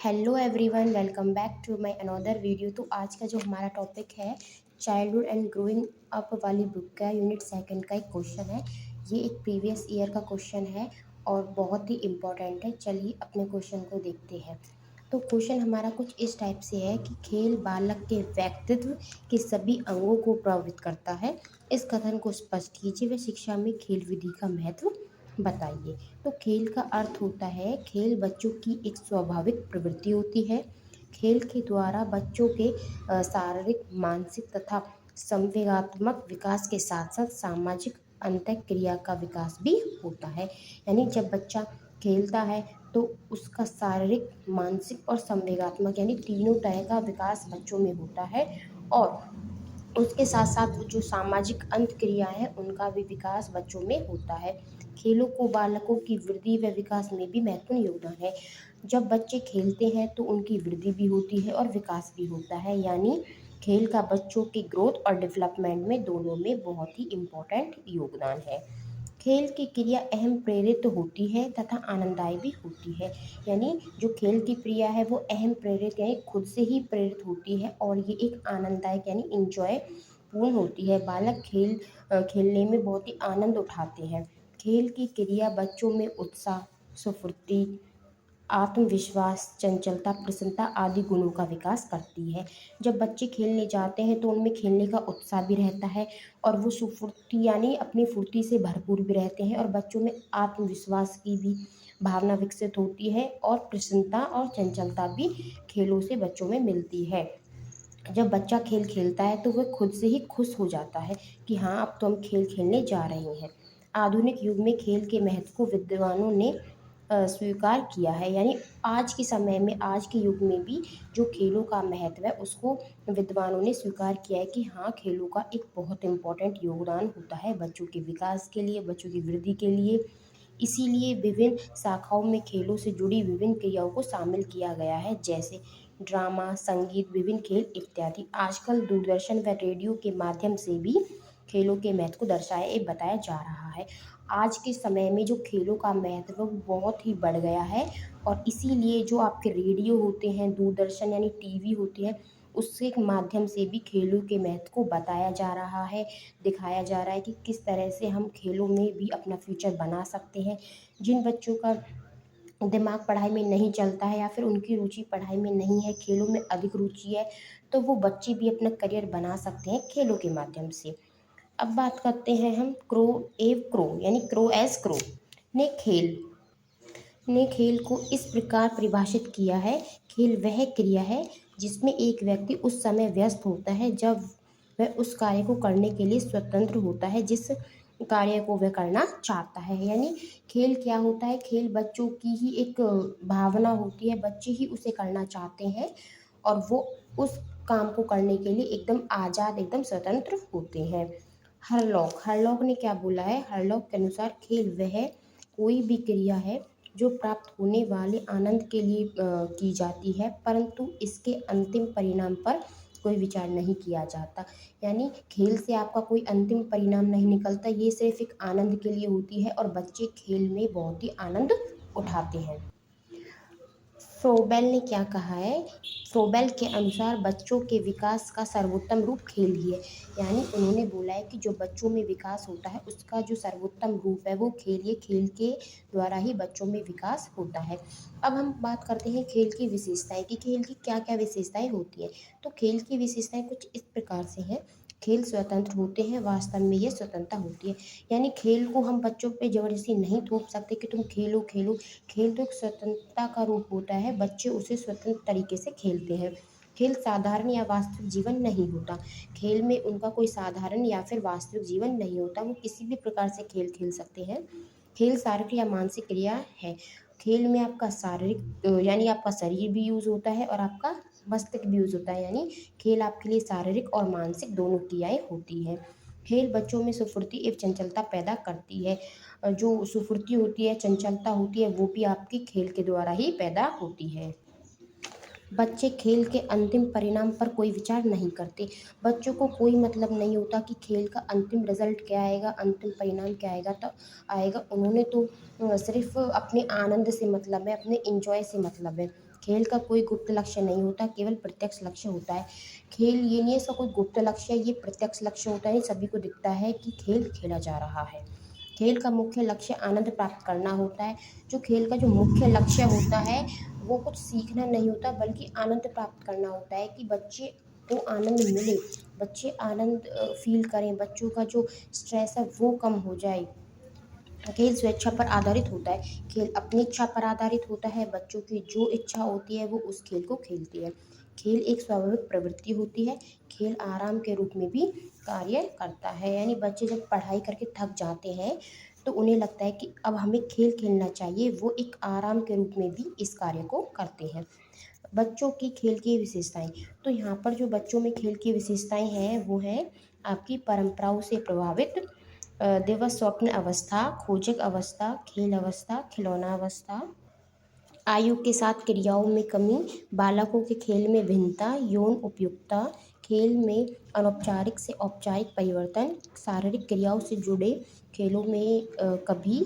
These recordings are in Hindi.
Hello everyone, welcome back to my another video. तो आज का जो हमारा टॉपिक है चाइल्डहुड एंड ग्रोइंग अप वाली बुक का यूनिट सेकंड का एक क्वेश्चन है। ये एक प्रीवियस ईयर का क्वेश्चन है और बहुत ही इम्पोर्टेंट है। चलिए अपने क्वेश्चन को देखते हैं। तो क्वेश्चन हमारा कुछ इस टाइप से है कि खेल बालक के व्यक्तित्व के सभी अंगों को प्रभावित करता है। इस कथन को स्पष्ट कीजिए व शिक्षा में खेल विधि का महत्व बताइए। तो खेल का अर्थ होता है, खेल बच्चों की एक स्वाभाविक प्रवृत्ति होती है। खेल के द्वारा बच्चों के शारीरिक, मानसिक तथा संवेगात्मक विकास के साथ साथ सामाजिक अंतःक्रिया का विकास भी होता है। यानी जब बच्चा खेलता है तो उसका शारीरिक, मानसिक और संवेगात्मक यानी तीनों तरह का विकास बच्चों में होता है और उसके साथ साथ जो सामाजिक अंतःक्रिया है उनका भी विकास बच्चों में होता है। खेलों को बालकों की वृद्धि व विकास में भी महत्वपूर्ण योगदान है। जब बच्चे खेलते हैं तो उनकी वृद्धि भी होती है और विकास भी होता है। यानी खेल का बच्चों की ग्रोथ और डेवलपमेंट में दोनों में बहुत ही इम्पोर्टेंट योगदान है। खेल की क्रिया अहम प्रेरित होती है तथा आनंददायी भी होती है। यानी जो खेल की क्रिया है वो अहम प्रेरित यानी खुद से ही प्रेरित होती है और ये एक आनंददायक यानी इंजॉय पूर्ण होती है। बालक खेलने में बहुत ही आनंद उठाते हैं। खेल की क्रिया बच्चों में उत्साह, स्फूर्ति, आत्मविश्वास, चंचलता, प्रसन्नता आदि गुणों का विकास करती है। जब बच्चे खेलने जाते हैं तो उनमें खेलने का उत्साह भी रहता है और वो सुफुर्ती यानी अपनी फुर्ती से भरपूर भी रहते हैं और बच्चों में आत्मविश्वास की भी भावना विकसित होती है और प्रसन्नता और चंचलता भी खेलों से बच्चों में मिलती है। जब बच्चा खेल खेलता है तो वह खुद से ही खुश हो जाता है कि हाँ, अब तो हम खेल खेलने जा रहे हैं। आधुनिक युग में खेल के महत्व को विद्वानों ने स्वीकार किया है। यानी आज के समय में, आज के युग में भी जो खेलों का महत्व है उसको विद्वानों ने स्वीकार किया है कि हाँ, खेलों का एक बहुत इम्पोर्टेंट योगदान होता है बच्चों के विकास के लिए, बच्चों की वृद्धि के लिए। इसीलिए विभिन्न शाखाओं में खेलों से जुड़ी विभिन्न क्रियाओं को शामिल किया गया है, जैसे ड्रामा, संगीत, विभिन्न खेल इत्यादि। आजकल दूरदर्शन व रेडियो के माध्यम से भी खेलों के महत्व को दर्शाया एवं बताया जा रहा है। आज के समय में जो खेलों का महत्व है वो बहुत ही बढ़ गया है और इसीलिए जो आपके रेडियो होते हैं, दूरदर्शन यानी टीवी होती है, उसके माध्यम से भी खेलों के महत्व को बताया जा रहा है, दिखाया जा रहा है कि किस तरह से हम खेलों में भी अपना फ्यूचर बना सकते हैं। जिन बच्चों का दिमाग पढ़ाई में नहीं चलता है या फिर उनकी रुचि पढ़ाई में नहीं है, खेलों में अधिक रुचि है, तो वो बच्चे भी अपना करियर बना सकते हैं खेलों के माध्यम से। अब बात करते हैं हम क्रो एव क्रो यानी क्रो एज क्रो ने खेल ने खेल को इस प्रकार परिभाषित किया है। खेल वह क्रिया है जिसमें एक व्यक्ति उस समय व्यस्त होता है जब वह उस कार्य को करने के लिए स्वतंत्र होता है जिस कार्य को वह करना चाहता है। यानी खेल क्या होता है, खेल बच्चों की ही एक भावना होती है, बच्चे ही उसे करना चाहते हैं और वो उस काम को करने के लिए एकदम आज़ाद, एकदम स्वतंत्र होते हैं। हरलॉक ने क्या बोला है, हरलॉक के अनुसार खेल वह कोई भी क्रिया है जो प्राप्त होने वाले आनंद के लिए की जाती है, परंतु इसके अंतिम परिणाम पर कोई विचार नहीं किया जाता। यानी खेल से आपका कोई अंतिम परिणाम नहीं निकलता, ये सिर्फ एक आनंद के लिए होती है और बच्चे खेल में बहुत ही आनंद उठाते हैं। फ्रोबेल ने क्या कहा है, फ्रोबेल के अनुसार बच्चों के विकास का सर्वोत्तम रूप खेल ही है। यानी उन्होंने बोला है कि जो बच्चों में विकास होता है उसका जो सर्वोत्तम रूप है वो खेल, ये खेल के द्वारा ही बच्चों में विकास होता है। अब हम बात करते हैं खेल की विशेषताएं कि खेल की क्या क्या विशेषताएं होती हैं। तो खेल की विशेषताएं कुछ इस प्रकार से हैं। खेल स्वतंत्र होते हैं, वास्तव में ये स्वतंत्रता होती है। यानी खेल को हम बच्चों पे जबरदस्ती नहीं थोप सकते कि तुम खेलो खेलो। खेल तो एक स्वतंत्रता का रूप होता है, बच्चे उसे स्वतंत्र तरीके से खेलते हैं। खेल साधारण या वास्तविक जीवन नहीं होता। खेल में उनका कोई साधारण या फिर वास्तविक जीवन नहीं होता, वो किसी भी प्रकार से खेल खेल सकते हैं। खेल शारीरिक या मानसिक क्रिया है। खेल में आपका शारीरिक यानी आपका शरीर भी यूज़ होता है और आपका मस्तिष्क भी यूज़ होता है। यानी खेल आपके लिए शारीरिक और मानसिक दोनों क्रियाएं होती है। खेल बच्चों में स्फूर्ति एवं चंचलता पैदा करती है। जो स्फूर्ति होती है, चंचलता होती है, वो भी आपकी खेल के द्वारा ही पैदा होती है। बच्चे खेल के अंतिम परिणाम पर कोई विचार नहीं करते। बच्चों को कोई मतलब नहीं होता कि खेल का अंतिम रिजल्ट क्या आएगा, अंतिम परिणाम क्या आएगा, तो आएगा उन्होंने तो सिर्फ अपने आनंद से मतलब है, अपने इंजॉय से मतलब है। खेल का कोई गुप्त लक्ष्य नहीं होता, केवल प्रत्यक्ष लक्ष्य होता है। खेल ये नहीं है इसका कोई गुप्त लक्ष्य है, ये प्रत्यक्ष लक्ष्य होता है, सभी को दिखता है कि खेल खेला जा रहा है। खेल का मुख्य लक्ष्य आनंद प्राप्त करना होता है। जो खेल का जो मुख्य लक्ष्य होता है वो कुछ सीखना नहीं होता, बल्कि आनंद प्राप्त करना होता है कि बच्चे को आनंद मिले, बच्चे आनंद फील करें, बच्चों का जो स्ट्रेस है वो कम हो जाए। खेल स्वेच्छा पर आधारित होता है, खेल अपनी इच्छा पर आधारित होता है, बच्चों की जो इच्छा होती है वो उस खेल को खेलती है। खेल एक स्वाभाविक प्रवृत्ति होती है, खेल आराम के रूप में भी कार्य करता है। यानी बच्चे जब पढ़ाई करके थक जाते हैं तो उन्हें लगता है कि अब हमें खेल खेलना चाहिए, वो एक आराम के रूप में भी इस कार्य को करते हैं। बच्चों की खेल की विशेषताएं, तो यहाँ पर जो बच्चों में खेल की विशेषताएं हैं वो है आपकी परंपराओं से प्रभावित, दिवस स्वप्न अवस्था, खोजक अवस्था, खेल अवस्था, खिलौना अवस्था, आयु के साथ क्रियाओं में कमी, बालकों के खेल में भिन्नता, यौन उपयुक्तता, खेल में अनौपचारिक से औपचारिक परिवर्तन, शारीरिक क्रियाओं से जुड़े खेलों में कभी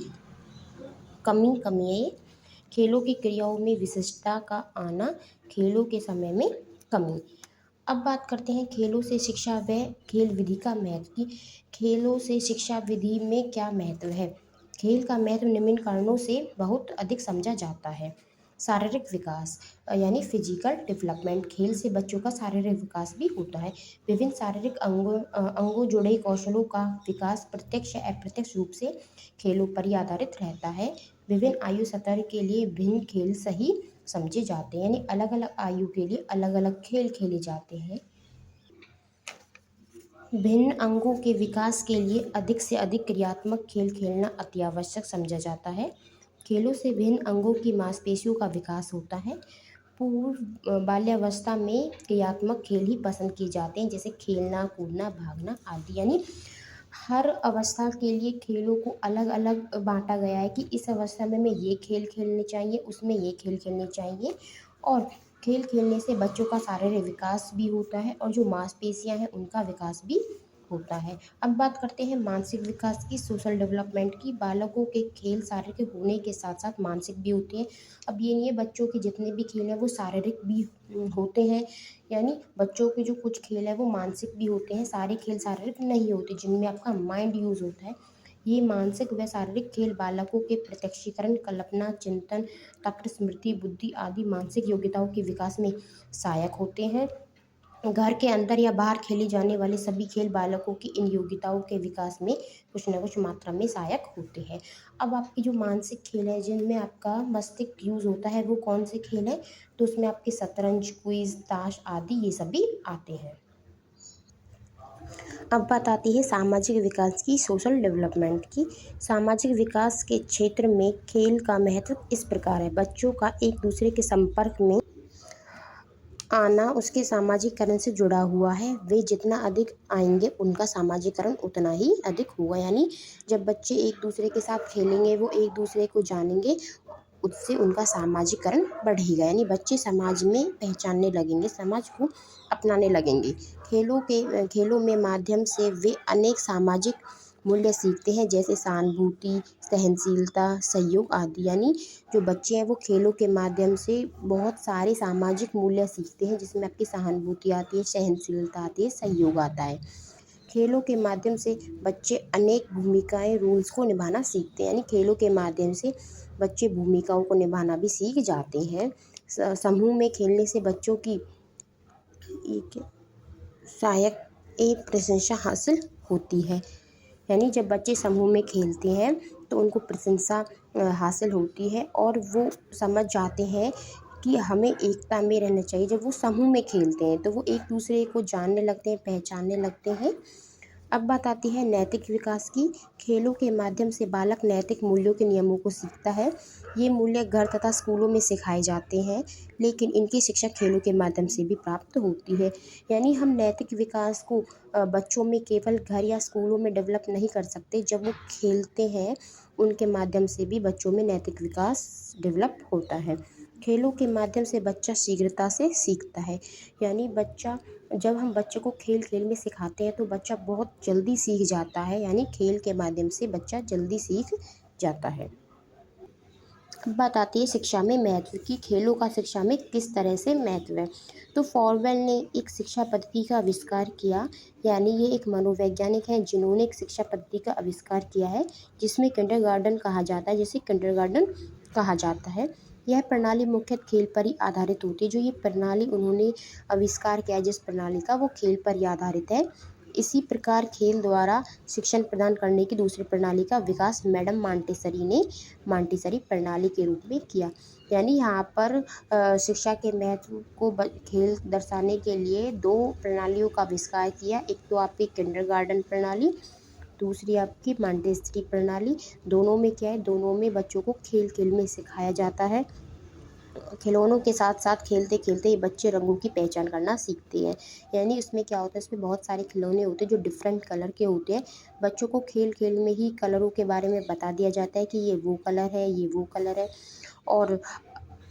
कमियाँ, खेलों की क्रियाओं में विशिष्टता का आना, खेलों के समय में कमी। अब बात करते हैं खेलों से शिक्षा व खेल विधि का महत्व की। खेलों से शिक्षा विधि में क्या महत्व है? खेल का महत्व निम्न कारणों से बहुत अधिक समझा जाता है। शारीरिक विकास, यानी फिजिकल डेवलपमेंट, खेल से बच्चों का शारीरिक विकास भी होता है। विभिन्न शारीरिक अंगों जुड़े कौशलों का विकास प्रत्यक्ष या अप्रत्यक्ष रूप से खेलों पर ही आधारित रहता है। विभिन्न आयु स्तर के लिए भिन्न खेल सही समझे जाते हैं, यानी अलग अलग आयु के लिए अलग अलग खेल खेले जाते हैं। भिन्न अंगों के विकास के लिए अधिक से अधिक क्रियात्मक खेल खेलना अति आवश्यक समझा जाता है। खेलों से भिन्न अंगों की मांसपेशियों का विकास होता है। पूर्व बाल्यावस्था में क्रियात्मक खेल ही पसंद किए जाते हैं, जैसे खेलना, कूदना, भागना आदि। यानी हर अवस्था के लिए खेलों को अलग अलग बांटा गया है कि इस अवस्था में हमें ये खेल खेलने चाहिए, उसमें ये खेल खेलने चाहिए। और खेल खेलने से बच्चों का शारीरिक विकास भी होता है और जो मांसपेशियां हैं उनका विकास भी होता है। अब बात करते हैं मानसिक विकास की, सोशल डेवलपमेंट की। बालकों के खेल शारीरिक होने के साथ साथ मानसिक भी होते हैं। अब ये नहीं है बच्चों के जितने भी खेल हैं वो शारीरिक भी होते हैं, यानी बच्चों के जो कुछ खेल है वो मानसिक भी होते हैं, सारे खेल शारीरिक नहीं होते जिनमें आपका माइंड यूज होता है। ये मानसिक व शारीरिक खेल बालकों के प्रत्यक्षीकरण, कल्पना, चिंतन, तर्क, स्मृति, बुद्धि आदि मानसिक योग्यताओं के विकास में सहायक होते हैं। घर के अंदर या बाहर खेले जाने वाले सभी खेल बालकों की इन योग्यताओं के विकास में कुछ न कुछ मात्रा में सहायक होते हैं। अब आपकी जो मानसिक खेल है जिनमें आपका मस्तिष्क यूज होता है वो कौन से खेल हैं? तो उसमें आपके शतरंज, क्विज, ताश आदि ये सभी आते हैं। अब बात आती है सामाजिक विकास की, सोशल डेवलपमेंट की। सामाजिक विकास के क्षेत्र में खेल का महत्व इस प्रकार है। बच्चों का एक दूसरे के संपर्क में आना उसके सामाजिकरण से जुड़ा हुआ है। वे जितना अधिक आएंगे उनका सामाजिकरण उतना ही अधिक होगा। यानी जब बच्चे एक दूसरे के साथ खेलेंगे, वो एक दूसरे को जानेंगे, उससे उनका सामाजिकरण बढ़ेगा। यानी बच्चे समाज में पहचानने लगेंगे, समाज को अपनाने लगेंगे। खेलों में माध्यम से वे अनेक सामाजिक मूल्य सीखते हैं, जैसे सहानुभूति, सहनशीलता, सहयोग आदि। यानी जो बच्चे हैं वो खेलों के माध्यम से बहुत सारे सामाजिक मूल्य सीखते हैं, जिसमें आपकी सहानुभूति आती है, सहनशीलता आती है, सहयोग आता है। खेलों के माध्यम से बच्चे अनेक भूमिकाएं, रूल्स को निभाना सीखते हैं। यानी खेलों के माध्यम से बच्चे भूमिकाओं को निभाना भी सीख जाते हैं। समूह में खेलने से बच्चों की एक सहायक एक प्रशंसा हासिल होती है। यानी जब बच्चे समूह में खेलते हैं तो उनको प्रशंसा हासिल होती है और वो समझ जाते हैं कि हमें एकता में रहना चाहिए। जब वो समूह में खेलते हैं तो वो एक दूसरे को जानने लगते हैं, पहचानने लगते हैं। अब बात आती है नैतिक विकास की। खेलों के माध्यम से बालक नैतिक मूल्यों के नियमों को सीखता है। ये मूल्य घर तथा स्कूलों में सिखाए जाते हैं, लेकिन इनकी शिक्षा खेलों के माध्यम से भी प्राप्त होती है। यानी हम नैतिक विकास को बच्चों में केवल घर या स्कूलों में डेवलप नहीं कर सकते, जब वो खेलते हैं उनके माध्यम से भी बच्चों में नैतिक विकास डेवलप होता है। खेलों के माध्यम से बच्चा शीघ्रता से सीखता है। यानी बच्चा, जब हम बच्चे को खेल खेल में सिखाते हैं तो बच्चा बहुत जल्दी सीख जाता है। यानी खेल के माध्यम से बच्चा जल्दी सीख जाता है। अब बात आती है शिक्षा में महत्व की। खेलों का शिक्षा में किस तरह से महत्व है। तो फॉरवेल ने एक शिक्षा पद्धति का आविष्कार किया। यानी ये एक मनोवैज्ञानिक हैं जिन्होंने एक शिक्षा पद्धति का आविष्कार किया है जिसमें किंडरगार्टन कहा जाता है, जिसे किंडरगार्टन कहा जाता है। यह प्रणाली मुख्यतः खेल पर ही आधारित होती है। जो ये प्रणाली उन्होंने आविष्कार किया है, जिस प्रणाली का, वो खेल पर ही आधारित है। इसी प्रकार खेल द्वारा शिक्षण प्रदान करने की दूसरी प्रणाली का विकास मैडम मॉन्टेसरी ने मॉन्टेसरी प्रणाली के रूप में किया। यानी यहाँ पर शिक्षा के महत्व को खेल दर्शाने के लिए दो प्रणालियों का आविष्कार किया। एक तो आपकी किंडरगार्टन प्रणाली, दूसरी आपकी मॉन्टेसरी प्रणाली। दोनों में क्या है, दोनों में बच्चों को खेल खेल में सिखाया जाता है। खिलौनों के साथ साथ खेलते खेलते ये बच्चे रंगों की पहचान करना सीखते हैं। यानी इसमें क्या होता है, इसमें बहुत सारे खिलौने होते हैं जो डिफरेंट कलर के होते हैं। बच्चों को खेल खेल में ही कलरों के बारे में बता दिया जाता है कि ये वो कलर है, ये वो कलर है। और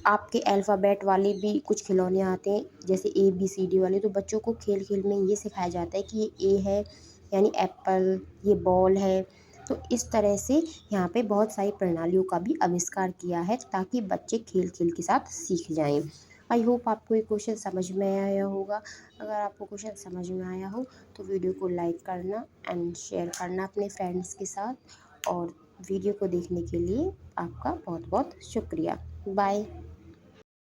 आपके अल्फ़ाबेट वाले भी कुछ खिलौने आते हैं, जैसे ABCD वाले। तो बच्चों को खेल खेल में ये सिखाया जाता है कि ये ए है यानी एप्पल, ये बॉल है। तो इस तरह से यहाँ पे बहुत सारी प्रणालियों का भी आविष्कार किया है ताकि बच्चे खेल खेल के साथ सीख जाएं। आई होप आपको ये क्वेश्चन समझ में आया होगा। अगर आपको क्वेश्चन समझ में आया हो तो वीडियो को लाइक करना एंड शेयर करना अपने फ्रेंड्स के साथ। और वीडियो को देखने के लिए आपका बहुत बहुत शुक्रिया। बाय।